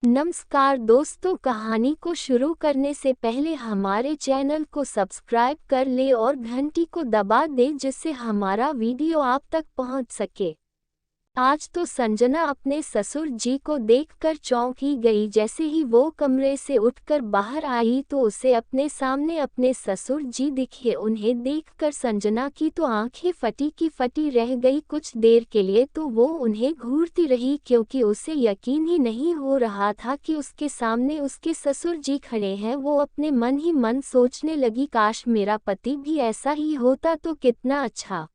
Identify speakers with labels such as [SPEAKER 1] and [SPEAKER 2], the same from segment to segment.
[SPEAKER 1] नमस्कार दोस्तों, कहानी को शुरू करने से पहले हमारे चैनल को सब्सक्राइब कर ले और घंटी को दबा दे जिससे हमारा वीडियो आप तक पहुंच सके। आज तो संजना अपने ससुर जी को देखकर चौंक ही गई। जैसे ही वो कमरे से उठकर बाहर आई तो उसे अपने सामने अपने ससुर जी दिखे। उन्हें देखकर संजना की तो आंखें फटी की फटी रह गई। कुछ देर के लिए तो वो उन्हें घूरती रही क्योंकि उसे यकीन ही नहीं हो रहा था कि उसके सामने उसके ससुर जी खड़े हैं। वो अपने मन ही मन सोचने लगी, काश मेरा पति भी ऐसा ही होता तो कितना अच्छा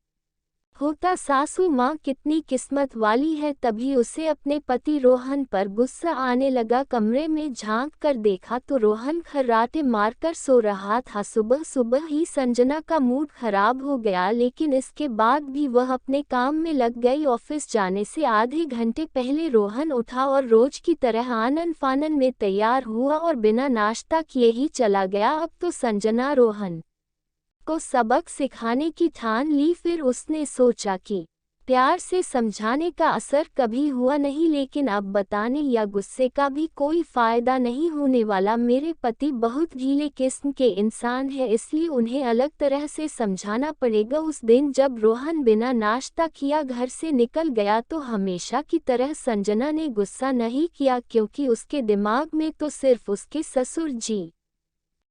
[SPEAKER 1] होता। सासू माँ कितनी किस्मत वाली है। तभी उसे अपने पति रोहन पर गुस्सा आने लगा। कमरे में झांक कर देखा तो रोहन खर्राटे मारकर सो रहा था। सुबह सुबह ही संजना का मूड खराब हो गया, लेकिन इसके बाद भी वह अपने काम में लग गई। ऑफिस जाने से आधे घंटे पहले रोहन उठा और रोज की तरह आनन फानन में तैयार हुआ और बिना नाश्ता किए ही चला गया। अब तो संजना रोहन को सबक सिखाने की ठान ली। फिर उसने सोचा कि प्यार से समझाने का असर कभी हुआ नहीं, लेकिन अब बताने या गुस्से का भी कोई फायदा नहीं होने वाला। मेरे पति बहुत ढीले किस्म के इंसान हैं, इसलिए उन्हें अलग तरह से समझाना पड़ेगा। उस दिन जब रोहन बिना नाश्ता किया घर से निकल गया तो हमेशा की तरह संजना ने गुस्सा नहीं किया, क्योंकि उसके दिमाग में तो सिर्फ उसके ससुर जी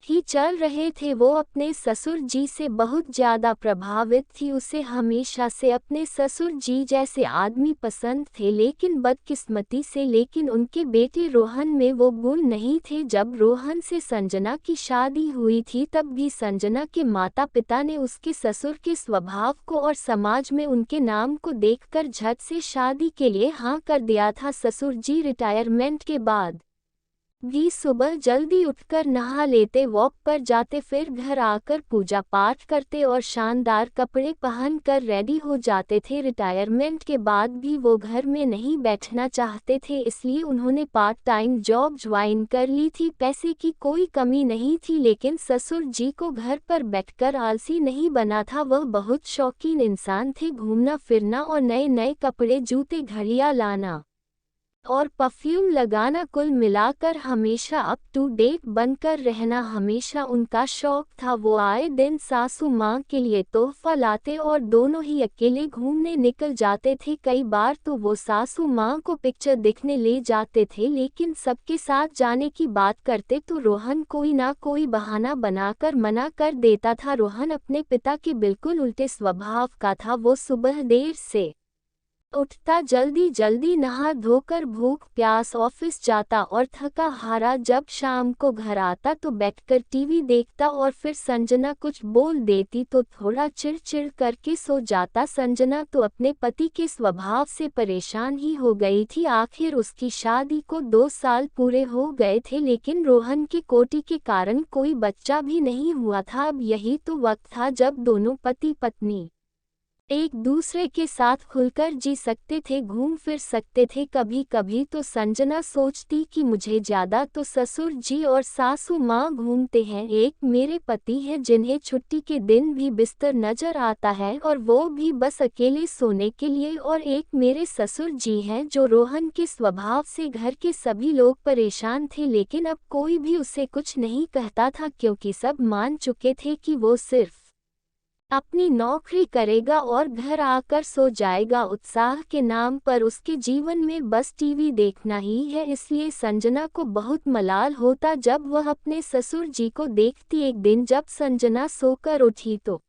[SPEAKER 1] ही चल रहे थे। वो अपने ससुर जी से बहुत ज़्यादा प्रभावित थी। उसे हमेशा से अपने ससुर जी जैसे आदमी पसंद थे, लेकिन बदकिस्मती से उनके बेटे रोहन में वो गुण नहीं थे। जब रोहन से संजना की शादी हुई थी तब भी संजना के माता पिता ने उसके ससुर के स्वभाव को और समाज में उनके नाम को देखकर झट से शादी के लिए हाँ कर दिया था। ससुर जी रिटायरमेंट के बाद भी सुबह जल्दी उठकर नहा लेते, वॉक पर जाते, फिर घर आकर पूजा पाठ करते और शानदार कपड़े पहनकर रेडी हो जाते थे। रिटायरमेंट के बाद भी वो घर में नहीं बैठना चाहते थे, इसलिए उन्होंने पार्ट टाइम जॉब ज्वाइन कर ली थी। पैसे की कोई कमी नहीं थी, लेकिन ससुर जी को घर पर बैठकर आलसी नहीं बना था। वह बहुत शौकीन इंसान थे, घूमना फिरना और नए नए कपड़े, जूते, घड़ियां लाना और परफ्यूम लगाना, कुल मिलाकर हमेशा अप टू डेट बनकर रहना हमेशा उनका शौक था। वो आए दिन सासू माँ के लिए तोहफा लाते और दोनों ही अकेले घूमने निकल जाते थे। कई बार तो वो सासू माँ को पिक्चर दिखने ले जाते थे, लेकिन सबके साथ जाने की बात करते तो रोहन कोई ना कोई बहाना बनाकर मना कर देता था। रोहन अपने पिता के बिल्कुल उल्टे स्वभाव का था। वो सुबह देर से उठता, जल्दी जल्दी नहा धोकर भूख प्यास ऑफिस जाता और थका हारा जब शाम को घर आता तो बैठकर टीवी देखता और फिर संजना कुछ बोल देती तो थोड़ा चिड़चिड़ करके सो जाता। संजना तो अपने पति के स्वभाव से परेशान ही हो गई थी। आखिर उसकी शादी को 2 साल पूरे हो गए थे, लेकिन रोहन के कोटी के कारण कोई बच्चा भी नहीं हुआ था। अब यही तो वक्त था जब दोनों पति पत्नी एक दूसरे के साथ खुलकर जी सकते थे, घूम फिर सकते थे। कभी कभी तो संजना सोचती कि मुझे ज़्यादा तो ससुर जी और सासू माँ घूमते हैं। एक मेरे पति हैं जिन्हें छुट्टी के दिन भी बिस्तर नजर आता है और वो भी बस अकेले सोने के लिए, और एक मेरे ससुर जी हैं जो रोहन के स्वभाव से घर के सभी लोग परेशान थे, लेकिन अब कोई भी उसे कुछ नहीं कहता था क्योंकि सब मान चुके थे कि वो सिर्फ अपनी नौकरी करेगा और घर आकर सो जाएगा। उत्साह के नाम पर उसके जीवन में बस टीवी देखना ही है, इसलिए संजना को बहुत मलाल होता जब वह अपने ससुर जी को देखती। एक दिन जब संजना सोकर उठी तो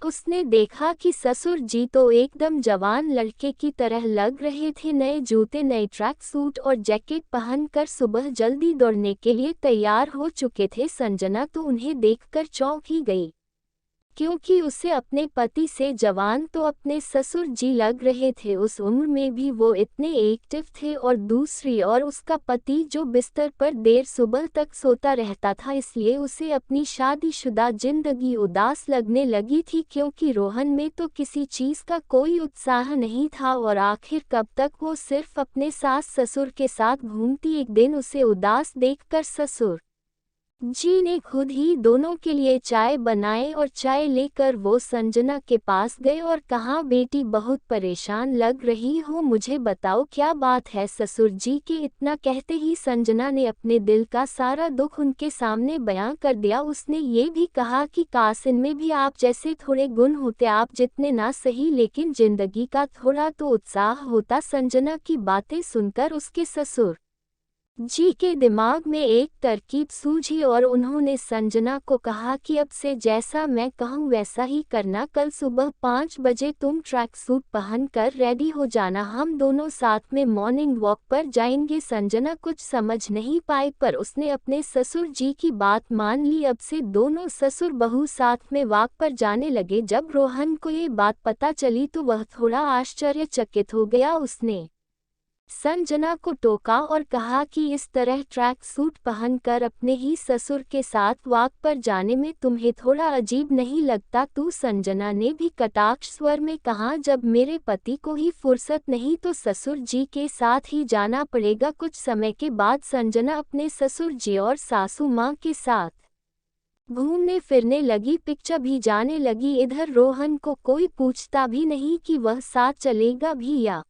[SPEAKER 1] उसने देखा कि ससुर जी तो एकदम जवान लड़के की तरह लग रहे थे। नए जूते, नए ट्रैक सूट और जैकेट पहनकर सुबह जल्दी दौड़ने के लिए तैयार हो चुके थे। संजना तो उन्हें देखकर चौंक ही गई, क्योंकि उसे अपने पति से जवान तो अपने ससुर जी लग रहे थे। उस उम्र में भी वो इतने एक्टिव थे, और दूसरी ओर उसका पति जो बिस्तर पर देर सुबह तक सोता रहता था, इसलिए उसे अपनी शादीशुदा जिंदगी उदास लगने लगी थी, क्योंकि रोहन में तो किसी चीज़ का कोई उत्साह नहीं था। और आखिर कब तक वो सिर्फ अपने सास ससुर के साथ घूमती। एक दिन उसे उदास देखकर ससुर जी ने खुद ही दोनों के लिए चाय बनाए और चाय लेकर वो संजना के पास गए और कहा, बेटी बहुत परेशान लग रही हो, मुझे बताओ क्या बात है। ससुर जी के इतना कहते ही संजना ने अपने दिल का सारा दुख उनके सामने बयां कर दिया। उसने ये भी कहा कि काश इनमें भी आप जैसे थोड़े गुण होते, आप जितने ना सही लेकिन जिंदगी का थोड़ा तो उत्साह होता। संजना की बातें सुनकर उसके ससुर जी के दिमाग में एक तरकीब सूझी और उन्होंने संजना को कहा कि अब से जैसा मैं कहूँ वैसा ही करना। कल सुबह 5 बजे तुम ट्रैक सूट पहन कर रेडी हो जाना, हम दोनों साथ में मॉर्निंग वॉक पर जाएंगे। संजना कुछ समझ नहीं पाई पर उसने अपने ससुर जी की बात मान ली। अब से दोनों ससुर बहू साथ में वॉक पर जाने लगे। जब रोहन को ये बात पता चली तो वह थोड़ा आश्चर्यचकित हो गया। उसने संजना को टोका और कहा कि इस तरह ट्रैक सूट पहनकर अपने ही ससुर के साथ वॉक पर जाने में तुम्हें थोड़ा अजीब नहीं लगता? तू संजना ने भी कटाक्ष स्वर में कहा, जब मेरे पति को ही फुर्सत नहीं तो ससुर जी के साथ ही जाना पड़ेगा। कुछ समय के बाद संजना अपने ससुर जी और सासू माँ के साथ घूमने फिरने लगी, पिक्चर भी जाने लगी। इधर रोहन को कोई पूछता भी नहीं कि वह साथ चलेगा भी या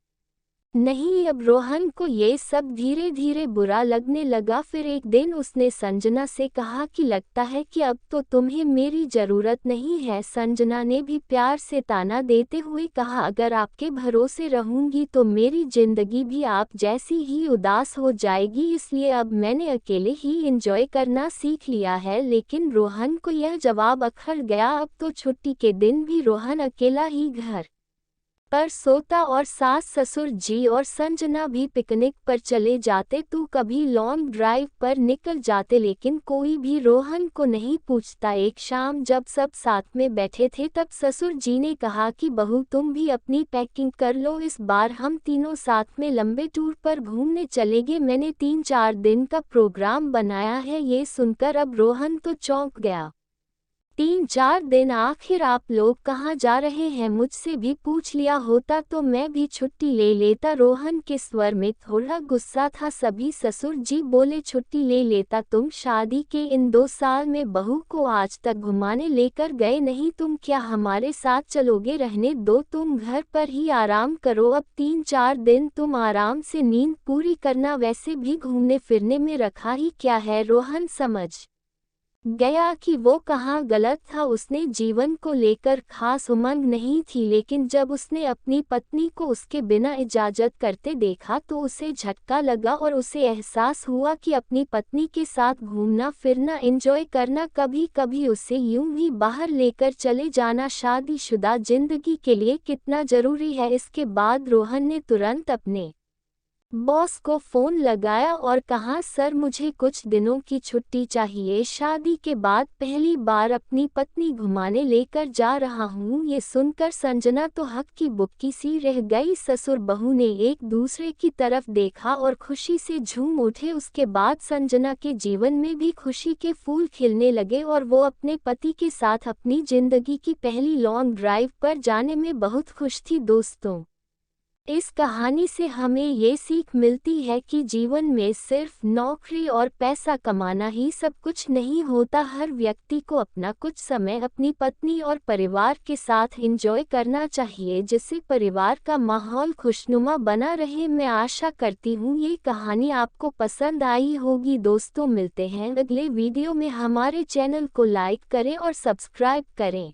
[SPEAKER 1] नहीं। अब रोहन को ये सब धीरे धीरे बुरा लगने लगा। फिर एक दिन उसने संजना से कहा कि लगता है कि अब तो तुम्हें मेरी जरूरत नहीं है। संजना ने भी प्यार से ताना देते हुए कहा, अगर आपके भरोसे रहूंगी तो मेरी जिंदगी भी आप जैसी ही उदास हो जाएगी, इसलिए अब मैंने अकेले ही एंजॉय करना सीख लिया है। लेकिन रोहन को यह जवाब अखर गया। अब तो छुट्टी के दिन भी रोहन अकेला ही घर पर सोता और सास ससुर जी और संजना भी पिकनिक पर चले जाते तो कभी लॉन्ग ड्राइव पर निकल जाते, लेकिन कोई भी रोहन को नहीं पूछता। एक शाम जब सब साथ में बैठे थे तब ससुर जी ने कहा कि बहू तुम भी अपनी पैकिंग कर लो, इस बार हम तीनों साथ में लंबे टूर पर घूमने चलेंगे। मैंने 3-4 दिन का प्रोग्राम बनाया है। ये सुनकर अब रोहन तो चौंक गया। 3-4 दिन? आखिर आप लोग कहाँ जा रहे हैं? मुझसे भी पूछ लिया होता तो मैं भी छुट्टी ले लेता। रोहन के स्वर में थोड़ा गुस्सा था। सभी ससुर जी बोले, छुट्टी ले लेता? तुम शादी के इन 2 साल में बहू को आज तक घुमाने लेकर गए नहीं, तुम क्या हमारे साथ चलोगे? रहने दो, तुम घर पर ही आराम करो। अब 3-4 दिन तुम आराम से नींद पूरी करना, वैसे भी घूमने फिरने में रखा ही क्या है। रोहन समझ गया कि वो कहाँ गलत था। उसने जीवन को लेकर खास उमंग नहीं थी, लेकिन जब उसने अपनी पत्नी को उसके बिना इजाजत करते देखा तो उसे झटका लगा और उसे एहसास हुआ कि अपनी पत्नी के साथ घूमना फिरना एंजॉय करना, कभी कभी उसे यूं ही बाहर लेकर चले जाना शादीशुदा जिंदगी के लिए कितना जरूरी है। इसके बाद रोहन ने तुरंत अपने बॉस को फोन लगाया और कहा, सर मुझे कुछ दिनों की छुट्टी चाहिए, शादी के बाद पहली बार अपनी पत्नी घुमाने लेकर जा रहा हूँ। ये सुनकर संजना तो हक्की बुक्की सी रह गई। ससुर बहू ने एक दूसरे की तरफ देखा और खुशी से झूम उठे। उसके बाद संजना के जीवन में भी खुशी के फूल खिलने लगे और वो अपने पति के साथ अपनी जिंदगी की पहली लॉन्ग ड्राइव पर जाने में बहुत खुश थी। दोस्तों, इस कहानी से हमें ये सीख मिलती है कि जीवन में सिर्फ नौकरी और पैसा कमाना ही सब कुछ नहीं होता। हर व्यक्ति को अपना कुछ समय अपनी पत्नी और परिवार के साथ एंजॉय करना चाहिए, जिससे परिवार का माहौल खुशनुमा बना रहे। मैं आशा करती हूँ ये कहानी आपको पसंद आई होगी। दोस्तों, मिलते हैं अगले वीडियो में। हमारे चैनल को लाइक करें और सब्सक्राइब करें।